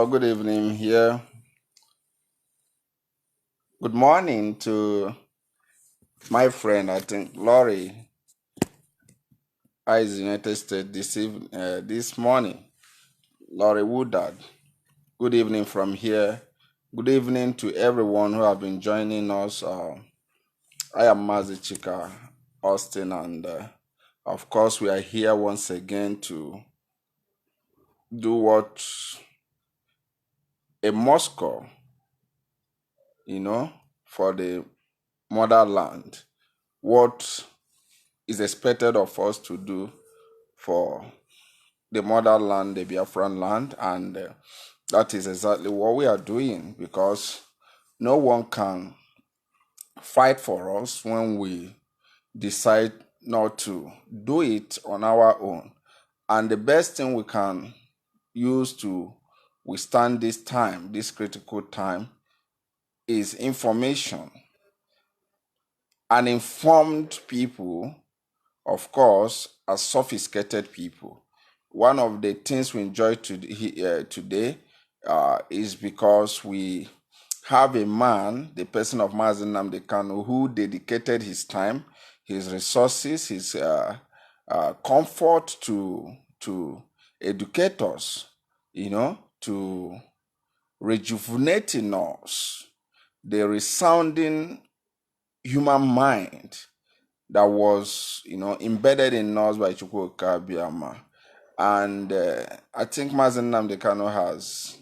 Good evening here. Good morning to my friend, I think Laurie, is in the United States this morning. Laurie Woodard. Good evening from here. Good evening to everyone who have been joining us. I am Mazi Chika Austin, and of course, we are here once again to do what a Moscow, for the motherland, what is expected of us to do for the motherland, the Biafran land, and that is exactly what we are doing, because no one can fight for us when we decide not to do it on our own. And the best thing we can use to withstand this time, this critical time, is information. And informed people, of course, are sophisticated people. one of the things we enjoy today is because we have a man, the person of Mazi Nnamdi Kanu, who dedicated his time, his resources, his comfort to educate us, to rejuvenate in us the resounding human mind that was, embedded in us by Chukwuka Abiyama. And I think Mazi Nnamdi Kanu has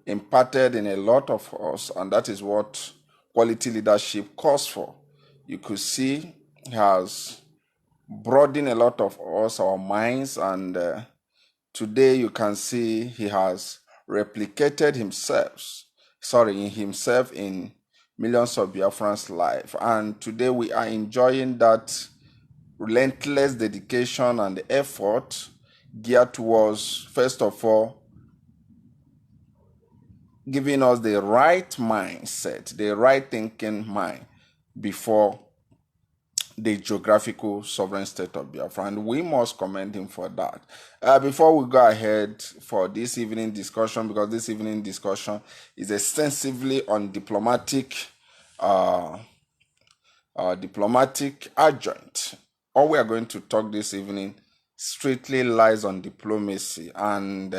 imparted in a lot of us, and that is what quality leadership calls for. You could see he has broadened a lot of us, our minds, and today you can see he has replicated himself in millions of Biafrans' life. And today we are enjoying that relentless dedication and effort geared towards, first of all, giving us the right mindset, the right thinking mind before the geographical sovereign state of Biafra. And we must commend him for that. Before we go ahead for this evening discussion, because this evening discussion is extensively on diplomatic adjoint. All we are going to talk this evening strictly lies on diplomacy. And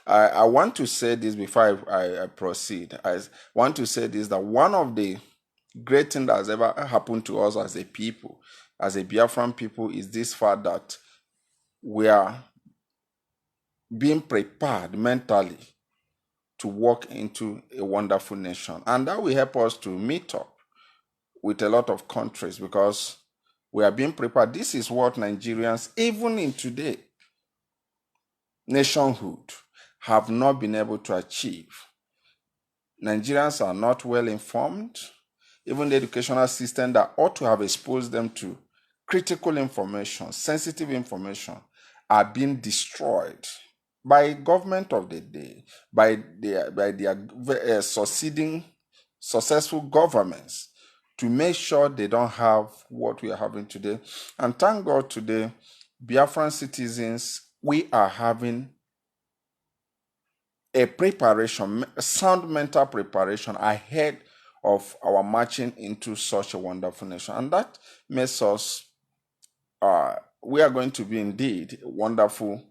I want to say this before I proceed. I want to say this, that one of the great things that has ever happened to us as a people, as a Biafran people, is this fact that we are being prepared mentally to walk into a wonderful nation. And that will help us to meet up with a lot of countries, because we are being prepared. This is what Nigerians, even in today, nationhood, have not been able to achieve. Nigerians are not well informed. Even the educational system that ought to have exposed them to critical information, sensitive information, are being destroyed by government of the day, by their successful governments, to make sure they don't have what we are having today. And thank God today, Biafran citizens, we are having a sound mental preparation ahead of our marching into such a wonderful nation. And that makes us, we are going to be indeed a wonderful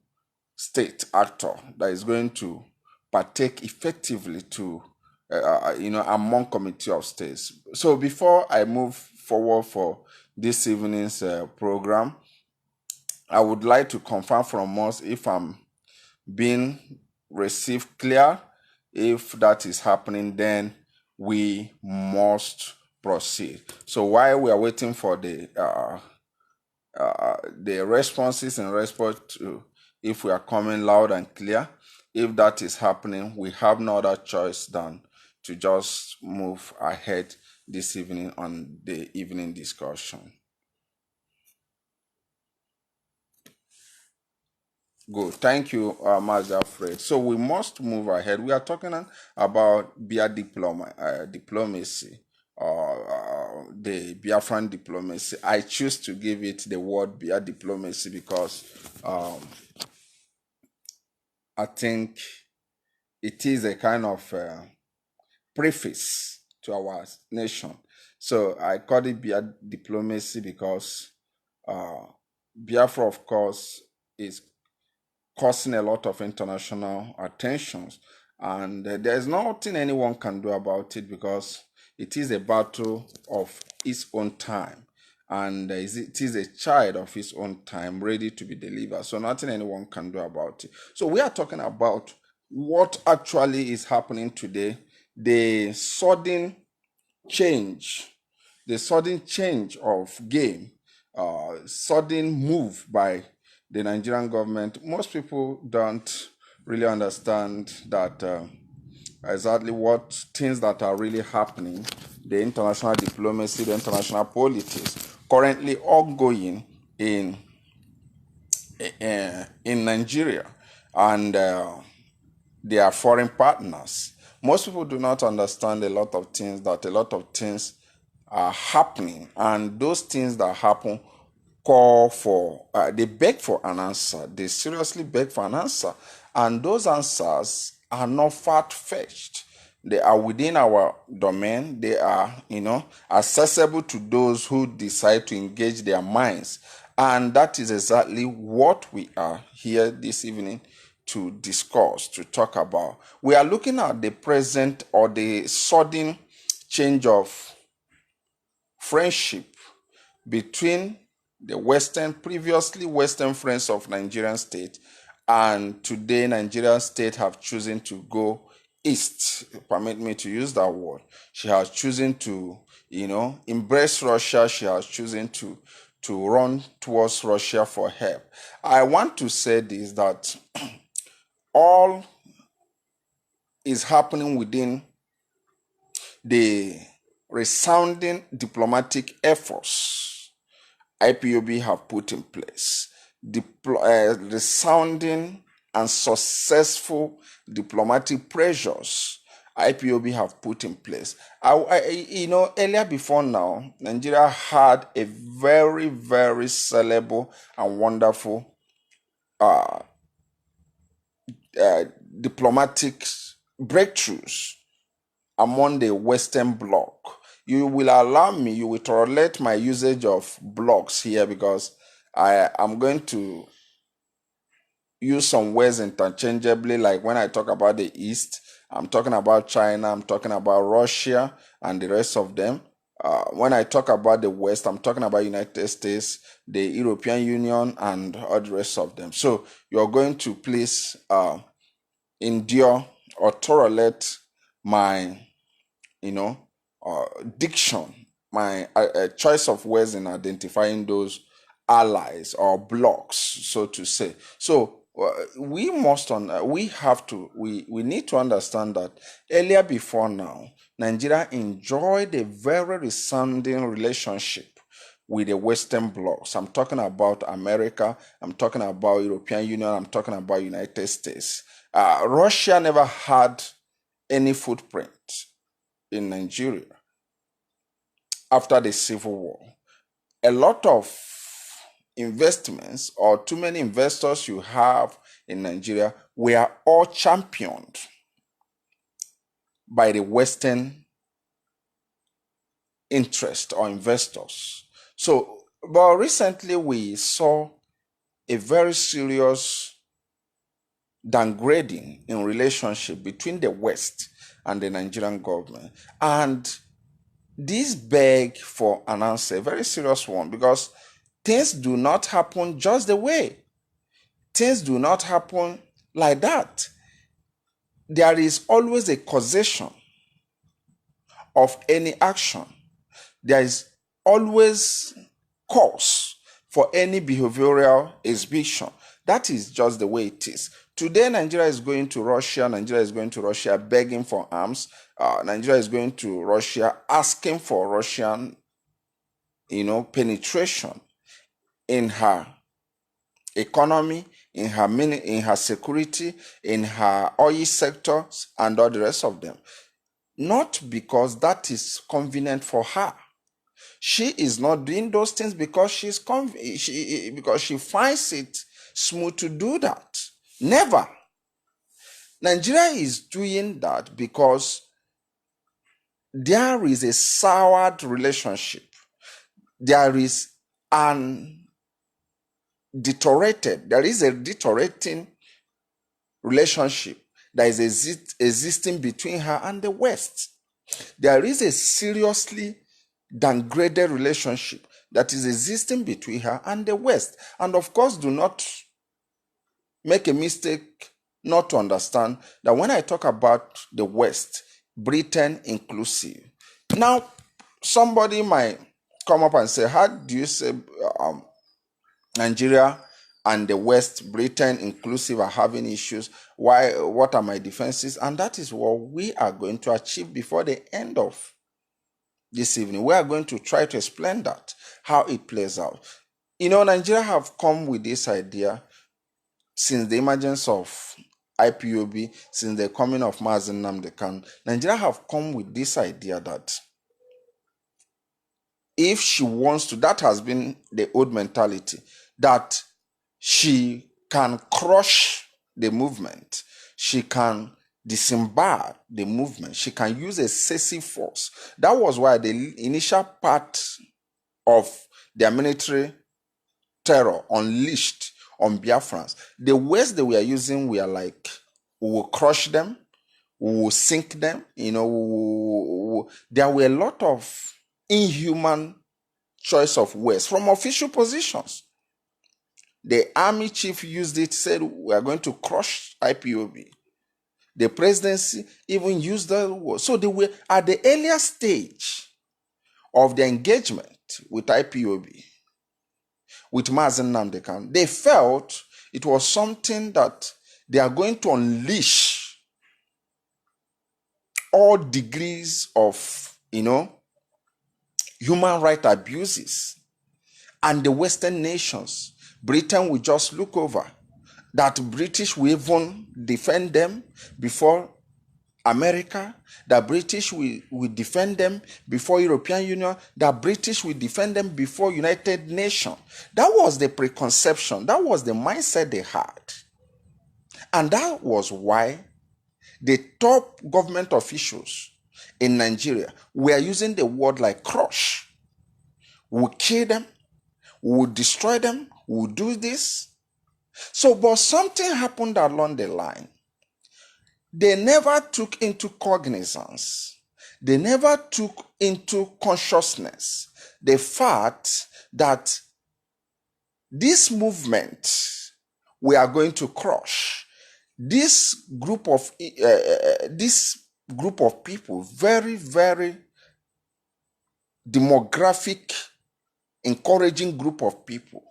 state actor that is going to partake effectively to, among committee of states. So before I move forward for this evening's program, I would like to confirm from us if I'm being received clear. If that is happening, then we must proceed. So while we are waiting for the responses in response to if we are coming loud and clear, if that is happening, we have no other choice than to just move ahead this evening on the evening discussion. Good. Thank you, Master Fred. So we must move ahead. We are talking about diplomacy, the Biafran diplomacy. I choose to give it the word Bia diplomacy because I think it is a kind of preface to our nation. So I call it Bia diplomacy because Biafra, of course, is causing a lot of international attentions, and there's nothing anyone can do about it because it is a battle of its own time, and it is a child of its own time ready to be delivered. So nothing anyone can do about it. So we are talking about what actually is happening today, the sudden change of game, sudden move by the Nigerian government. Most people don't really understand that exactly what things that are really happening, the international diplomacy, the international politics currently ongoing in Nigeria and their foreign partners. Most people do not understand a lot of things are happening, and those things that happen call for, they beg for an answer. They seriously beg for an answer. And those answers are not far-fetched. They are within our domain. They are, accessible to those who decide to engage their minds. And that is exactly what we are here this evening to discuss, to talk about. We are looking at the present or the sudden change of friendship between the previously Western friends of Nigerian state, and today Nigerian state have chosen to go east. Permit me to use that word. She has chosen to, embrace Russia. She has chosen to run towards Russia for help. I want to say this, that all is happening within the resounding diplomatic efforts IPOB have put in place, resounding and successful diplomatic pressures IPOB have put in place. Earlier before now, Nigeria had a very, very sellable and wonderful diplomatic breakthroughs among the Western Bloc. You will allow me, you will tolerate my usage of blocks here, because I am going to use some words interchangeably. Like when I talk about the East, I'm talking about China, I'm talking about Russia and the rest of them. When I talk about the West, I'm talking about United States, the European Union, and all the rest of them. So you're going to please endure or tolerate my diction, my choice of words in identifying those allies or blocks, so to say. So we need to understand that earlier before now, Nigeria enjoyed a very resounding relationship with the Western blocs. I'm talking about America, I'm talking about European Union, I'm talking about United States. Russia never had any footprint in Nigeria after the Civil War. A lot of investments, or too many investors you have in Nigeria, were all championed by the Western interest or investors. So, but recently we saw a very serious downgrading in relationship between the West and the Nigerian government. And this beg for an answer, a very serious one, because things do not happen just the way. Things do not happen like that. There is always a causation of any action. There is always cause for any behavioral exhibition. That is just the way it is. Today, Nigeria is going to Russia. Nigeria is going to Russia begging for arms. Nigeria is going to Russia asking for Russian, penetration in her economy, in her security, in her oil sectors, and all the rest of them. Not because that is convenient for her. She is not doing those things because because she finds it smooth to do that. Never. Nigeria is doing that because there is a soured relationship. There is a deteriorating relationship that is existing between her and the West. There is a seriously downgraded relationship that is existing between her and the West. And of course, do not make a mistake not to understand that when I talk about the West, Britain inclusive. Now, somebody might come up and say, how do you say Nigeria and the West, Britain inclusive, are having issues? Why? What are my defenses? And that is what we are going to achieve before the end of this evening. We are going to try to explain that, how it plays out. Nigeria have come with this idea since the emergence of IPOB, since the coming of Mazen Nnamdi Kanu. Nigeria have come with this idea that if she wants to, that has been the old mentality, that she can crush the movement, she can disembark the movement, she can use excessive force. That was why the initial part of their military terror unleashed on Biafrans, the words they were using were like, we will crush them, we will sink them, there were a lot of inhuman choice of words from official positions. The army chief used it, said, we are going to crush IPOB. The presidency even used that word. So they were at the earlier stage of the engagement with IPOB, with Mazen Nnamdi Kanu. They felt it was something that they are going to unleash all degrees of, human rights abuses. And the Western nations, Britain will just look over. That British will even defend them before America, that British will defend them before European Union, that British will defend them before United Nations. That was the preconception, that was the mindset they had. And that was why the top government officials in Nigeria were using the word like crush. We'll kill them, we'll destroy them, we'll do this. So, but something happened along the line. They never took into cognizance, they never took into consciousness the fact that this movement we are going to crush, this group of people, very, very demographic, encouraging group of people,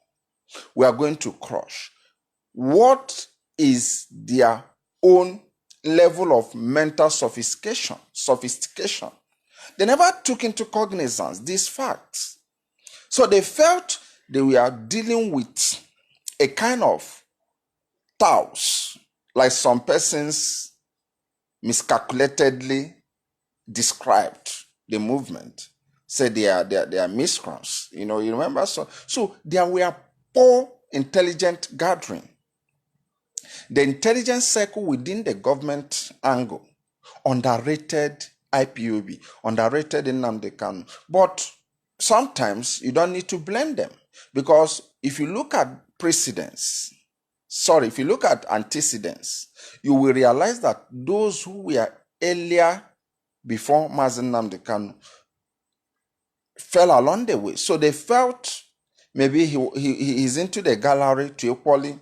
we are going to crush. What is their own level of mental sophistication? They never took into cognizance these facts. So they felt they were dealing with a kind of taos, like some persons miscalculatedly described the movement, said they are miscreants. You remember? So there were poor intelligent gathering. The intelligence circle within the government angle underrated IPOB, underrated Nnamdi Kanu. But sometimes you don't need to blame them, because if you look at if you look at antecedents, you will realize that those who were earlier before Mazen Nnamdi Kanu fell along the way. So they felt maybe he's into the gallery to equally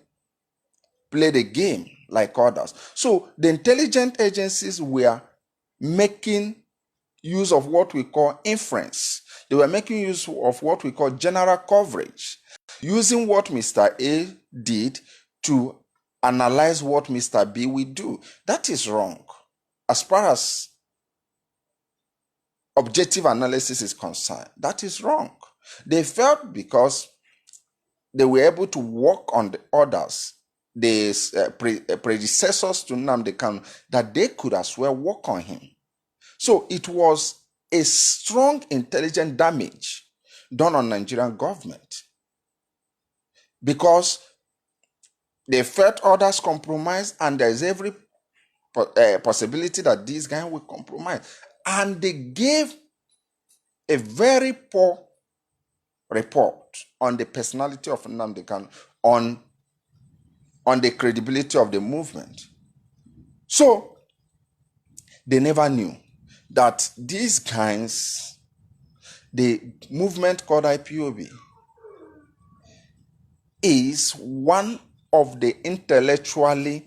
play the game like others. So the intelligence agencies were making use of what we call inference. They were making use of what we call general coverage, using what Mr. A did to analyze what Mr. B will do. That is wrong. As far as objective analysis is concerned, that is wrong. They felt because they were able to work on the others, the predecessors to Nnamdi Kanu, that they could as well work on him. So it was a strong intelligent damage done on Nigerian government, because they felt others compromise, and there is every possibility that these guys will compromise. And they gave a very poor report on the personality of Nnamdi Kanu, on the credibility of the movement. So they never knew that these guys, the movement called IPOB, is one of the intellectually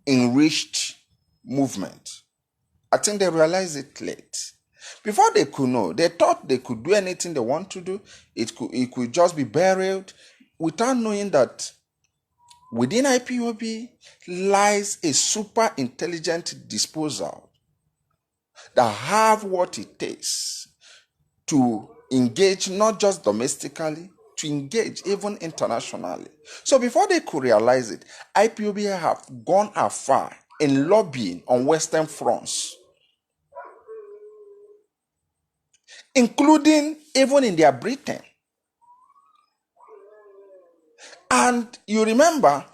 enriched movement. I think they realized it late. Before they could know, they thought they could do anything they want to do. It could just be buried, without knowing that within IPOB lies a super intelligent disposal that have what it takes to engage, not just domestically, to engage even internationally. So before they could realize it, IPOB have gone afar in lobbying on Western fronts, including even in their Britain. And you remember,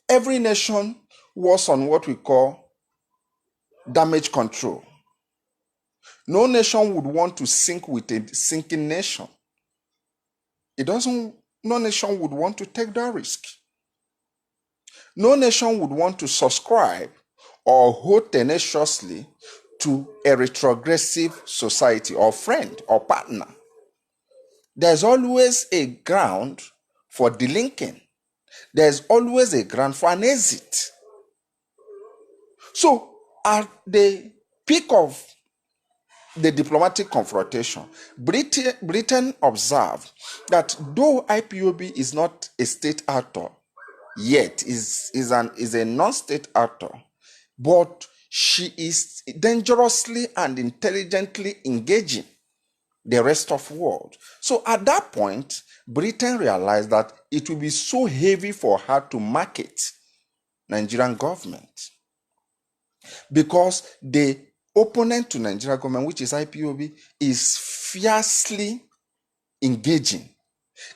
every nation was on what we call damage control. No nation would want to sink with a sinking nation. No nation would want to take that risk. No nation would want to subscribe or hold tenaciously to a retrogressive society or friend or partner. There's always a ground for delinking. There's always a ground for an exit. So at the peak of the diplomatic confrontation, Britain observed that though IPOB is not a state actor yet, is a non-state actor, but she is dangerously and intelligently engaging the rest of the world. So at that point, Britain realized that it would be so heavy for her to market Nigerian government, because the opponent to Nigerian government, which is IPOB, is fiercely engaging,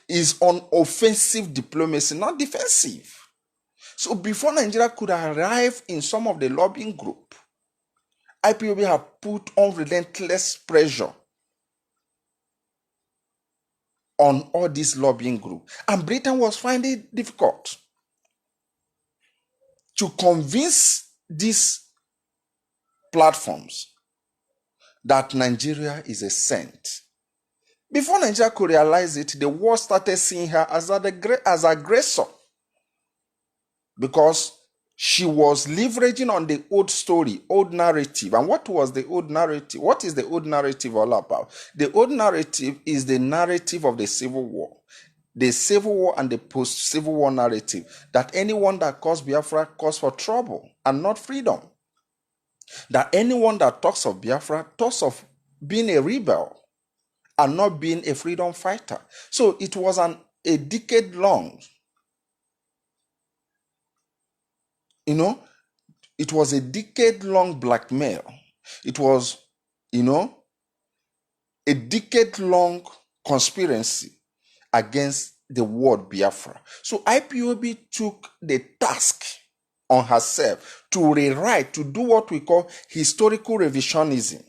is on offensive diplomacy, not defensive. So before Nigeria could arrive in some of the lobbying group, IPOB have put on relentless pressure on all these lobbying groups. And Britain was finding it difficult to convince these platforms that Nigeria is a saint. Before Nigeria could realize it, the world started seeing her as aggressor, because she was leveraging on the old story, old narrative. And what was the old narrative? What is the old narrative all about? The old narrative is the narrative of the Civil War. The Civil War and the post-Civil War narrative, that anyone that calls Biafra calls for trouble and not freedom. That anyone that talks of Biafra talks of being a rebel and not being a freedom fighter. So it was a decade long, it was a decade-long blackmail. It was, a decade-long conspiracy against the word Biafra. So IPOB took the task on herself to rewrite, to do what we call historical revisionism.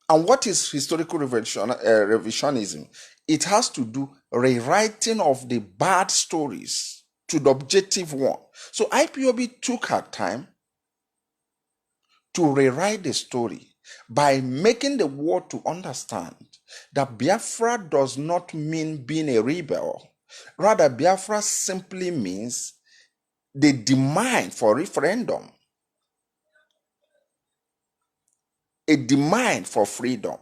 And what is historical revisionism? It has to do rewriting of the bad stories to the objective one. So IPOB took her time to rewrite the story by making the world to understand that Biafra does not mean being a rebel. Rather, Biafra simply means the demand for referendum, a demand for freedom,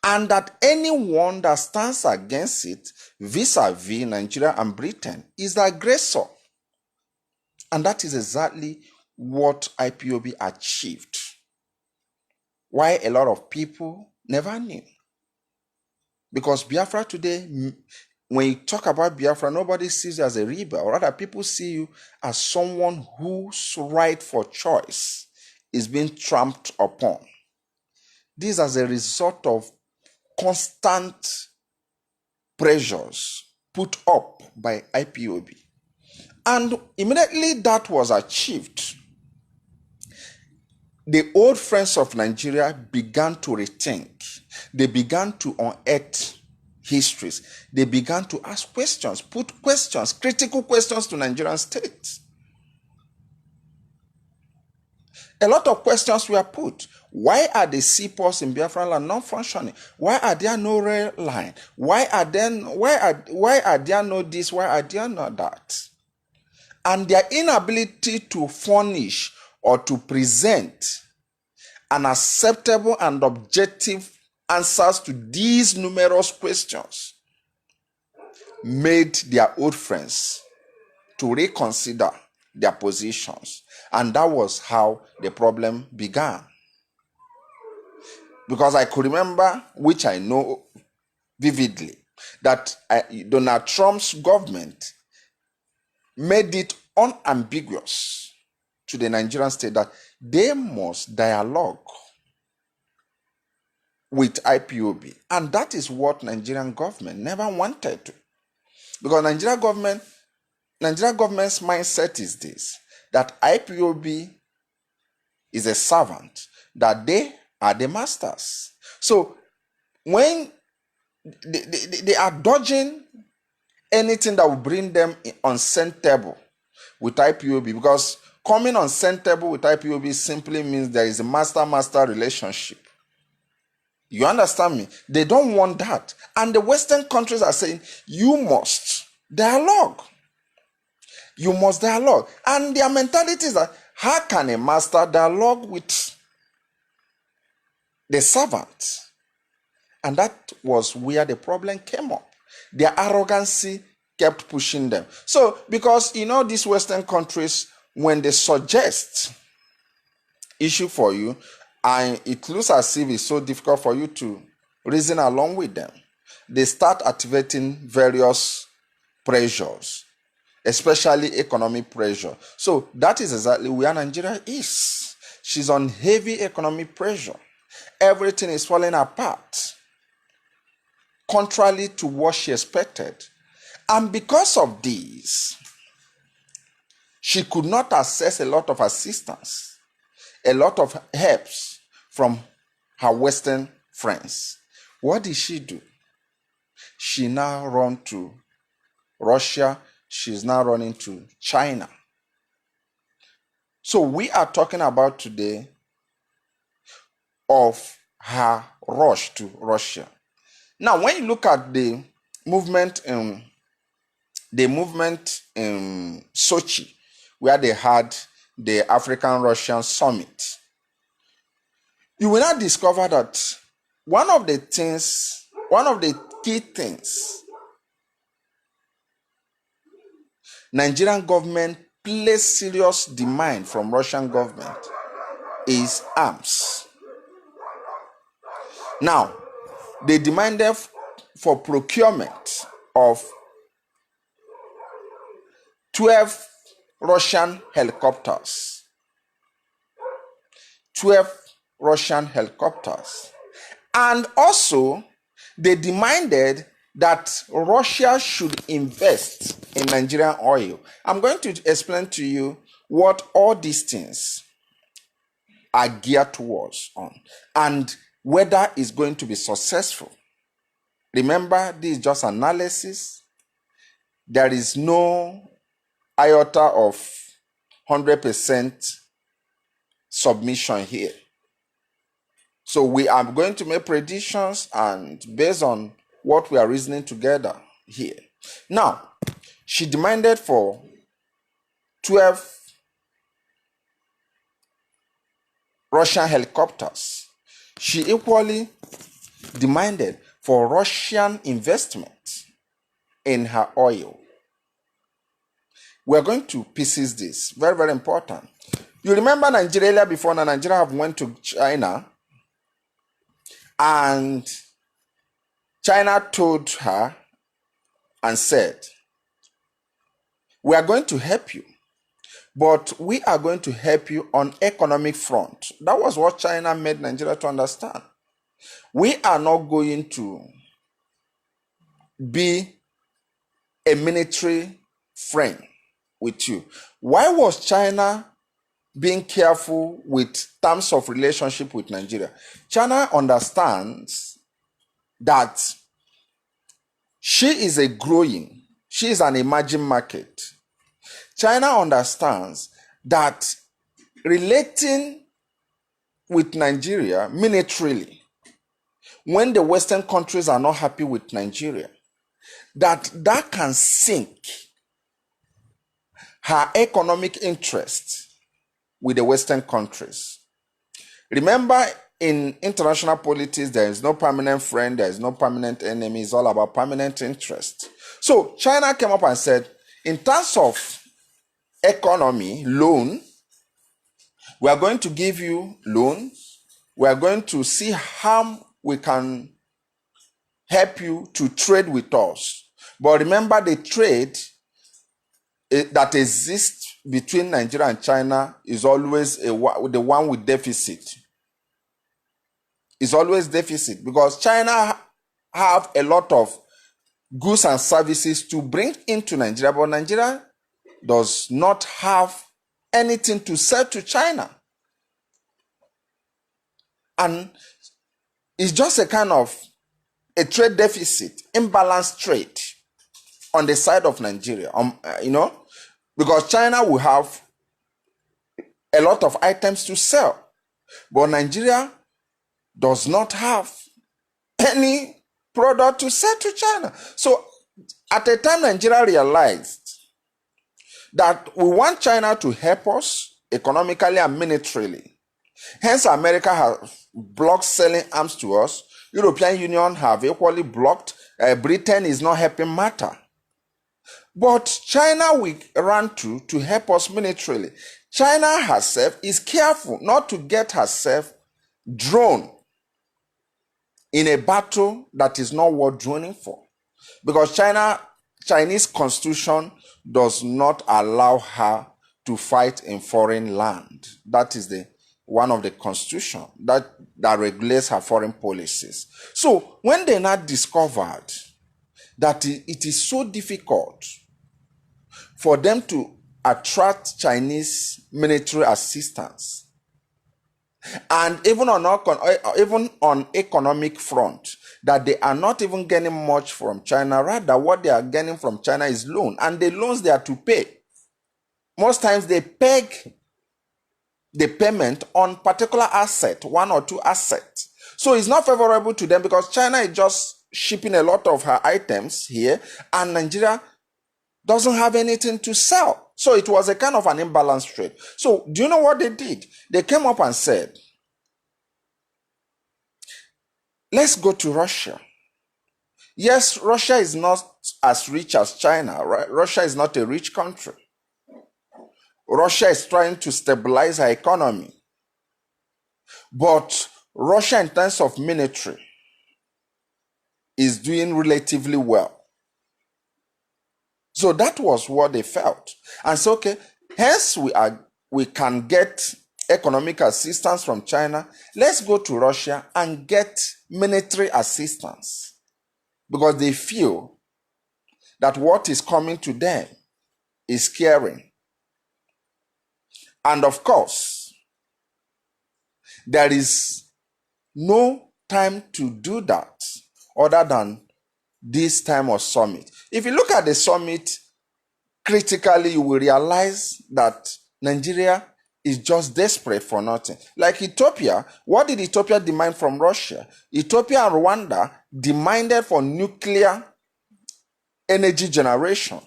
and that anyone that stands against it vis-a-vis Nigeria and Britain is the aggressor. And that is exactly what IPOB achieved. Why a lot of people never knew. Because Biafra today, when you talk about Biafra, nobody sees you as a rebel. Rather, people see you as someone whose right for choice is being trampled upon. This as a result of constant pressures put up by IPOB. And immediately that was achieved, the old friends of Nigeria began to rethink. They began to unearth histories. They began to ask questions, put questions, critical questions to Nigerian state. A lot of questions were put. Why are the seaports in Biafra land not functioning? Why are there no rail line? Why are there no this? Why are there not that? And their inability to furnish or to present an acceptable and objective answers to these numerous questions made their old friends to reconsider their positions. And that was how the problem began. Because I could remember, which I know vividly, that Donald Trump's government made it unambiguous to the Nigerian state that they must dialogue with IPOB. And that is what Nigerian government never wanted to. Because Nigerian government's mindset is this, that IPOB is a servant, that they are the masters. So when they are dodging anything that will bring them on same table with IPOB, because coming on same table with IPOB simply means there is a master-master relationship. You understand me? They don't want that. And the Western countries are saying, you must dialogue. You must dialogue. And their mentality is that, how can a master dialogue with the servant? And that was where the problem came up. Their arrogancy kept pushing them. So, because, these Western countries, when they suggest issue for you, and it looks as if it's so difficult for you to reason along with them, they start activating various pressures, especially economic pressure. So that is exactly where Nigeria is. She's on heavy economic pressure. Everything is falling apart, contrary to what she expected. And because of this, she could not access a lot of assistance, a lot of helps from her Western friends. What did she do? She now ran to Russia. She's now running to China. So we are talking about today of her rush to Russia. Now, when you look at the movement in Sochi, where they had the African-Russian summit, you will not discover that one of the key things Nigerian government placed serious demand from Russian government is arms. Now, they demanded for procurement of 12 Russian helicopters. 12 Russian helicopters. And also, they demanded that Russia should invest in Nigerian oil. I'm going to explain to you what all these things are geared towards and whether it's going to be successful. Remember, this is just analysis. There is no iota of 100% submission here. So we are going to make predictions and based on what we are reasoning together here. Now, she demanded for 12 Russian helicopters. She equally demanded for Russian investment in her oil. We're going to pieces this. Very, very important. You remember Nigeria before now? Nigeria have went to China and China told her and said, we are going to help you, but we are going to help you on economic front. That was what China made Nigeria to understand. We are not going to be a military friend with you. Why was China being careful with terms of relationship with Nigeria? China understands that she is an emerging market. China understands that relating with Nigeria militarily, when the Western countries are not happy with Nigeria, that can sink her economic interest with the Western countries. Remember, in international politics, there is no permanent friend, there is no permanent enemy. It's all about permanent interest. So China came up and said, in terms of economy, loan, we are going to give you loans. We are going to see how we can help you to trade with us. But remember, the trade that exists between Nigeria and China is always the one with deficit. is always deficit because China have a lot of goods and services to bring into Nigeria, but Nigeria does not have anything to sell to China. And it's just a kind of a trade deficit, imbalanced trade on the side of Nigeria, because China will have a lot of items to sell, but Nigeria does not have any product to sell to China. So at the time Nigeria realized that we want China to help us economically and militarily, hence America has blocked selling arms to us. European Union have equally blocked. Britain is not helping matter. But China we run to help us militarily. China herself is careful not to get herself drawn in a battle that is not worth droning for. Because Chinese constitution does not allow her to fight in foreign land. That is one of the constitution that regulates her foreign policies. So when they now discovered that it is so difficult for them to attract Chinese military assistance, and even on economic front, that they are not even getting much from China. Rather, what they are getting from China is loan, and the loans they are to pay. Most times they peg the payment on particular asset, one or two assets. So it's not favorable to them because China is just shipping a lot of her items here, and Nigeria doesn't have anything to sell. So it was a kind of an imbalanced trade. So do you know what they did? They came up and said, let's go to Russia. Yes, Russia is not as rich as China. Right? Russia is not a rich country. Russia is trying to stabilize her economy. But Russia, in terms of military, is doing relatively well. So that was what they felt. And so, okay, hence we can get economic assistance from China. Let's go to Russia and get military assistance, because they feel that what is coming to them is scaring. And of course, there is no time to do that other than this time of summit. If you look at the summit critically, you will realize that Nigeria is just desperate for nothing. Like Ethiopia, what did Ethiopia demand from Russia? Ethiopia and Rwanda demanded for nuclear energy generation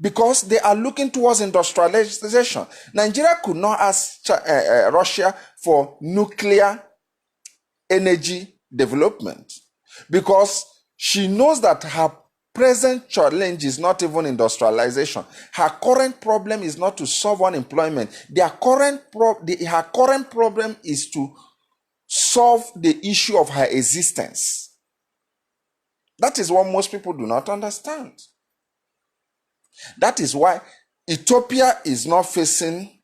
because they are looking towards industrialization. Nigeria could not ask Russia for nuclear energy development because she knows that her present challenge is not even industrialization. Her current problem is not to solve unemployment. Her current problem is to solve the issue of her existence. That is what most people do not understand. That is why Ethiopia is not facing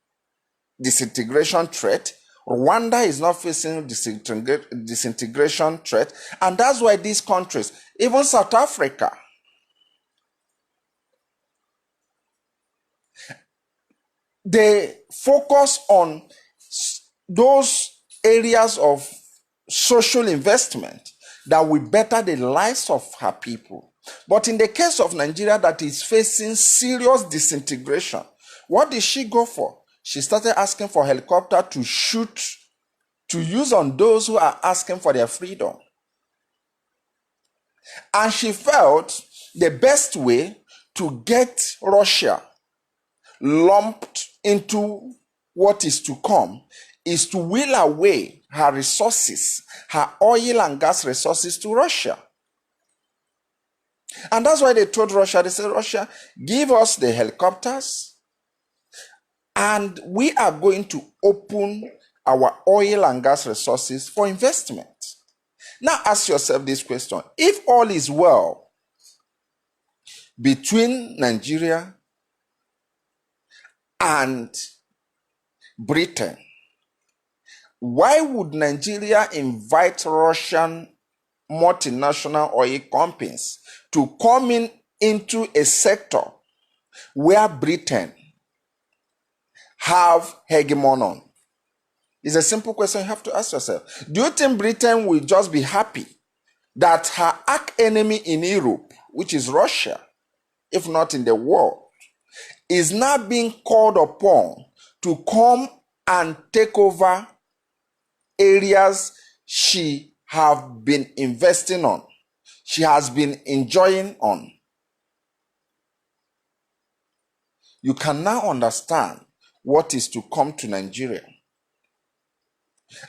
disintegration threat. Rwanda is not facing disintegration threat. And that's why these countries, even South Africa, they focus on those areas of social investment that will better the lives of her people. But in the case of Nigeria that is facing serious disintegration, what did she go for? She started asking for helicopter to shoot, to use on those who are asking for their freedom. And she felt the best way to get Russia lumped into what is to come is to wheel away her resources, her oil and gas resources, to Russia. And that's why they told Russia, they said, Russia, give us the helicopters and we are going to open our oil and gas resources for investment. Now ask yourself this question. If all is well between Nigeria and Britain, Why would Nigeria invite Russian multinational oil companies to come into a sector where Britain have hegemon on? It's a simple question you have to ask yourself. Do you think Britain will just be happy that her arch enemy in Europe, which is Russia, if not in the world, is now being called upon to come and take over areas she have been investing on, she has been enjoying on? You can now understand what is to come to Nigeria.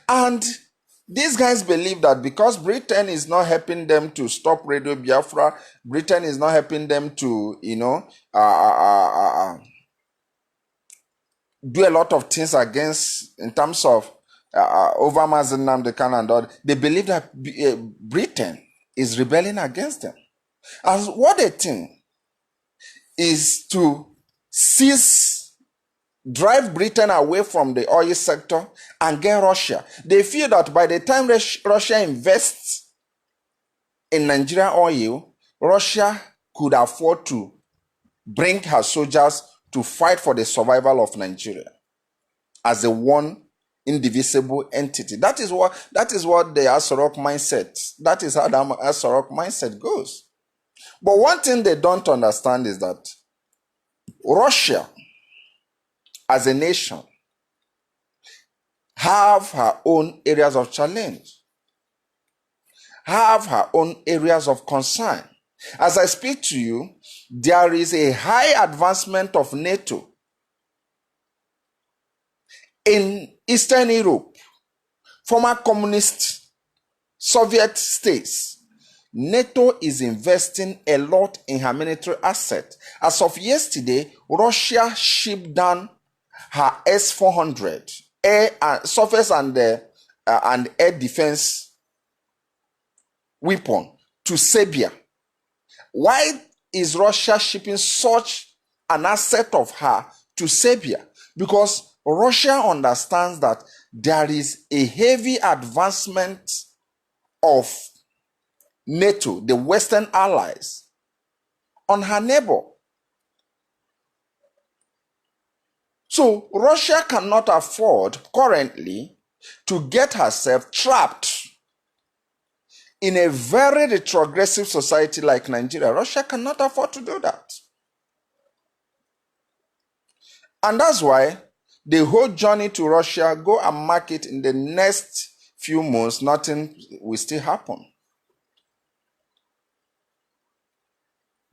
And these guys believe that because Britain is not helping them to stop Radio Biafra, Britain is not helping them to, do a lot of things against, in terms of over Mazen Nnamdi Kanu and all. They believe that Britain is rebelling against them. And what they think is to drive Britain away from the oil sector and get Russia. They feel that by the time Russia invests in Nigerian oil, Russia could afford to bring her soldiers to fight for the survival of Nigeria as a one indivisible entity. That is what the Asorok mindset, that is how the Asorok mindset goes. But one thing they don't understand is that Russia, as a nation, have her own areas of challenge, have her own areas of concern. As I speak to you, there is a high advancement of NATO in Eastern Europe, former communist Soviet states. NATO is investing a lot in her military asset. As of yesterday, Russia shipped down her S-400 surface and air defense weapon to Serbia. Why is Russia shipping such an asset of her to Serbia? Because Russia understands that there is a heavy advancement of NATO, the Western allies, on her neighbor. So Russia cannot afford currently to get herself trapped in a very retrogressive society like Nigeria. Russia cannot afford to do that. And that's why the whole journey to Russia, go and mark it in the next few months, nothing will still happen.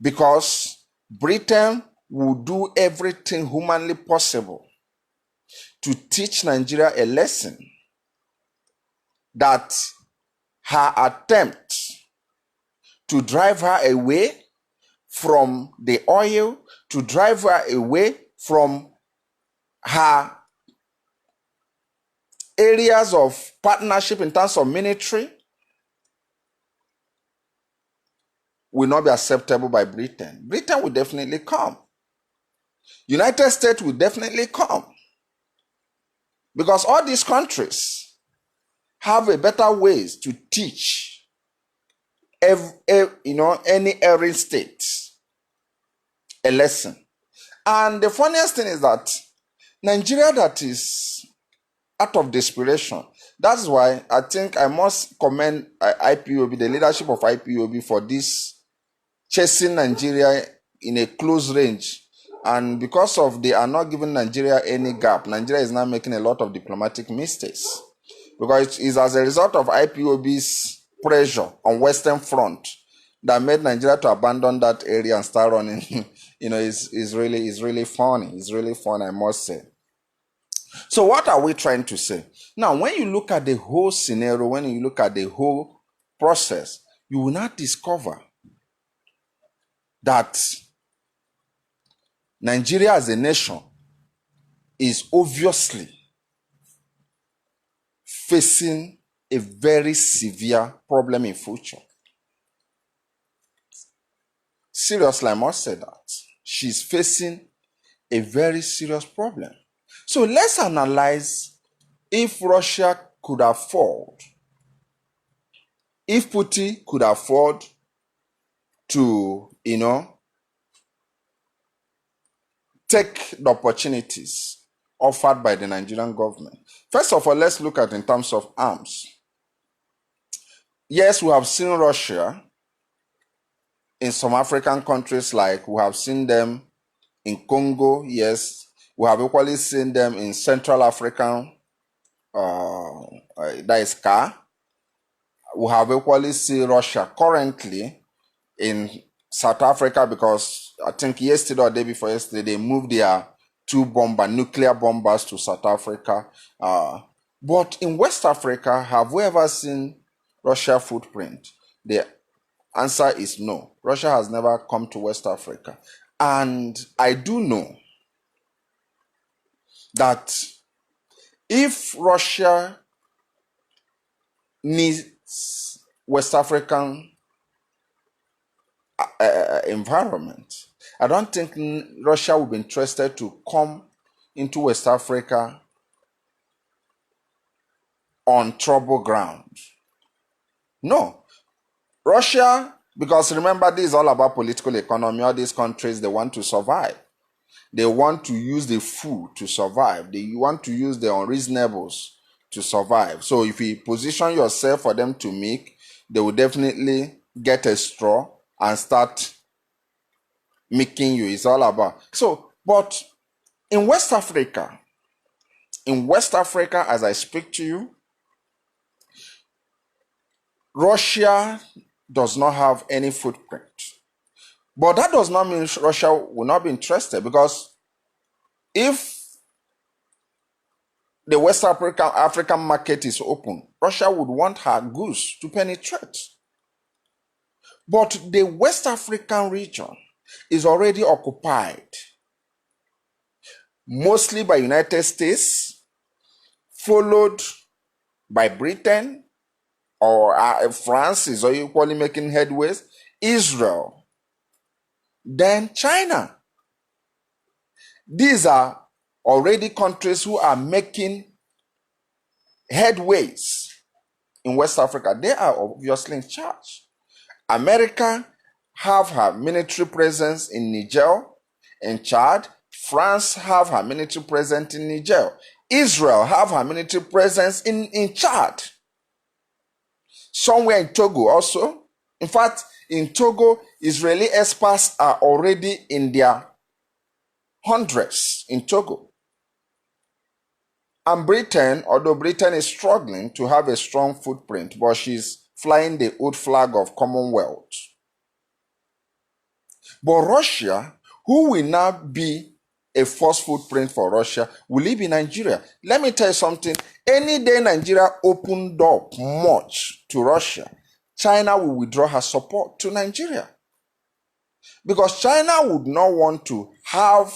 Because Britain will do everything humanly possible to teach Nigeria a lesson that her attempt to drive her away from the oil, to drive her away from her areas of partnership in terms of military, will not be acceptable by Britain. Britain will definitely come. United States will definitely come. Because all these countries have a better ways to teach any erring state a lesson. And the funniest thing is that Nigeria, that is out of desperation. That's why I think I must commend IPOB, the leadership of IPOB, for this chasing Nigeria in a close range. And because of they are not giving Nigeria any gap, Nigeria is now making a lot of diplomatic mistakes. Because it is as a result of IPOB's pressure on Western Front that made Nigeria to abandon that area and start running. Is really funny. It's really fun, I must say. So what are we trying to say? Now, when you look at the whole scenario, when you look at the whole process, you will not discover that Nigeria as a nation is obviously facing a very severe problem in future. Seriously, I must say that. She's facing a very serious problem. So let's analyze if Russia could afford, if Putin could afford to, take the opportunities offered by the Nigerian government. First of all, let's look at in terms of arms. Yes, we have seen Russia in some African countries, like we have seen them in Congo. Yes, we have equally seen them in Central African, that is CAR. We have equally seen Russia currently in South Africa, because I think yesterday or day before yesterday, they moved their nuclear bombers to South Africa. But in West Africa, have we ever seen Russia footprint? The answer is no. Russia has never come to West Africa. And I do know that if Russia needs West African environment, I don't think Russia would be interested to come into West Africa on trouble ground. No. Russia, because remember, this is all about political economy. All these countries, they want to survive. They want to use the food to survive. They want to use the unreasonables to survive. So if you position yourself for them to make, they will definitely get a straw and start making you. It's all about. So, but in West Africa, as I speak to you, Russia does not have any footprint. But that does not mean Russia will not be interested, because if the West African market is open, Russia would want her goods to penetrate. But the West African region is already occupied, mostly by United States, followed by Britain, or France is equally making headways, Israel, then China. These are already countries who are making headways in West Africa. They are obviously in charge. America have her military presence in Niger, in Chad. France have her military presence in Niger. Israel have her military presence in Chad. Somewhere in Togo also. In fact, in Togo, Israeli experts are already in their hundreds in Togo. And Britain, although Britain is struggling to have a strong footprint, but she's flying the old flag of Commonwealth. But Russia, who will now be a first footprint for Russia, will it be Nigeria? Let me tell you something. Any day Nigeria opened up much to Russia, China will withdraw her support to Nigeria. Because China would not want to have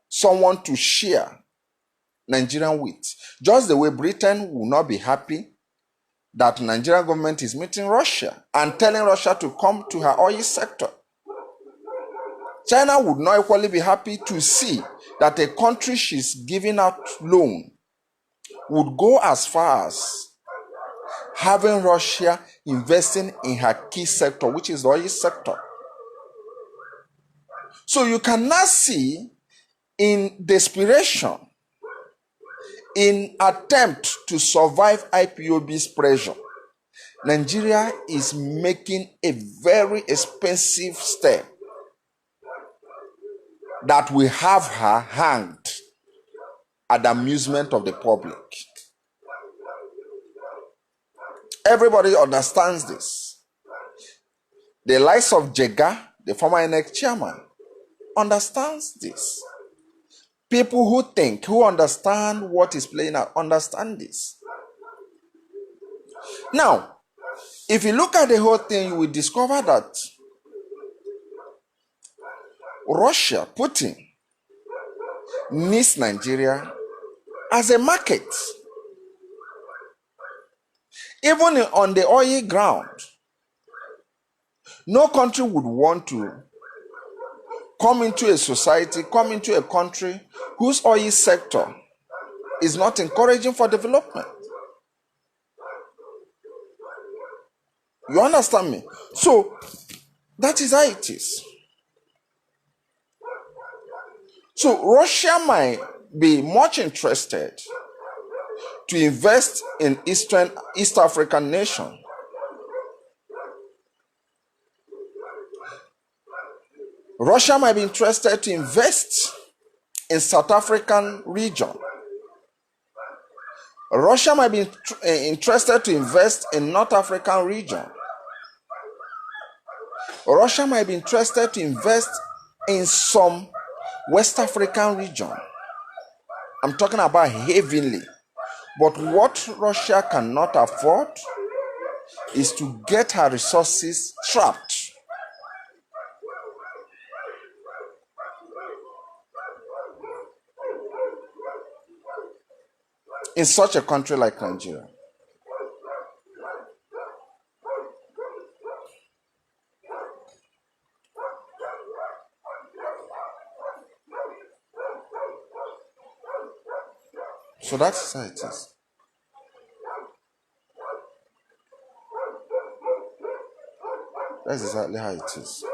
someone to share Nigerian with. Just the way Britain will not be happy that Nigerian government is meeting Russia and telling Russia to come to her oil sector. China would not equally be happy to see that a country she's giving out loan would go as far as having Russia investing in her key sector, which is the oil sector. So you can now see, in desperation, in attempt to survive IPOB's pressure, Nigeria is making a very expensive step that will have her hanged at the amusement of the public. Everybody understands this. The likes of Jega, the former INEC chairman, understands this. People who think, who understand what is playing out, understand this. Now, if you look at the whole thing, you will discover that Russia, Putin, needs Nigeria as a market. Even on the oil ground, no country would want to come into a society, come into a country whose oil sector is not encouraging for development. You understand me? So that is how it is. So Russia might be much interested to invest in East African nation. Russia might be interested to invest in South African region. Russia might be interested to invest in North African region. Russia might be interested to invest in some West African region. I'm talking about heavily. But what Russia cannot afford is to get her resources trapped in such a country like Nigeria. So that's how it is. That's exactly how it is.